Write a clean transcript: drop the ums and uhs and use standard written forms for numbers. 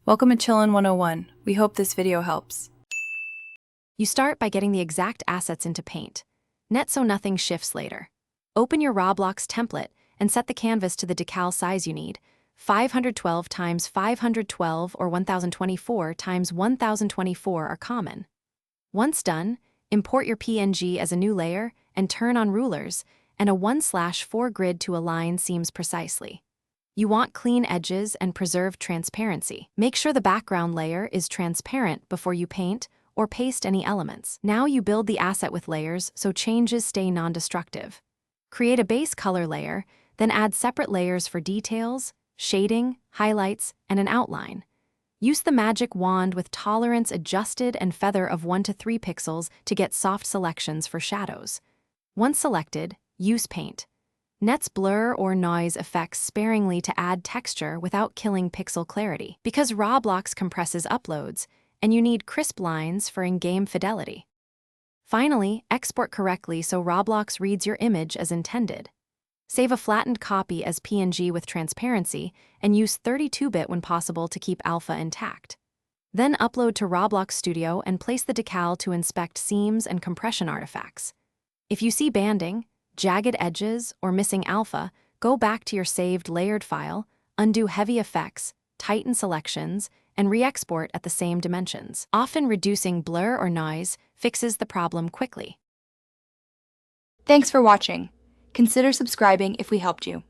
Welcome to Chillin' 101. We hope this video helps. You start by getting the exact assets into Paint. Net so nothing shifts later. Open your Roblox template and set the canvas to the decal size you need. 512 times 512 or 1024 times 1024 are common. Once done, import your PNG as a new layer and turn on rulers, and a 1/4 grid to align seams precisely. You want clean edges and preserved transparency. Make sure the background layer is transparent before you paint or paste any elements. Now you build the asset with layers so changes stay non-destructive. Create a base color layer, then add separate layers for details, shading, highlights, and an outline. Use the magic wand with tolerance adjusted and feather of 1 to 3 pixels to get soft selections for shadows. Once selected, use Paint. Net's blur or noise effects sparingly to add texture without killing pixel clarity, because Roblox compresses uploads, and you need crisp lines for in-game fidelity. Finally, export correctly so Roblox reads your image as intended. Save a flattened copy as PNG with transparency, and use 32-bit when possible to keep alpha intact. Then upload to Roblox Studio and place the decal to inspect seams and compression artifacts. If you see banding, jagged edges, or missing alpha, go back to your saved layered file, undo heavy effects, tighten selections, and re-export at the same dimensions. Often reducing blur or noise fixes the problem quickly. Thanks for watching. Consider subscribing if we helped you.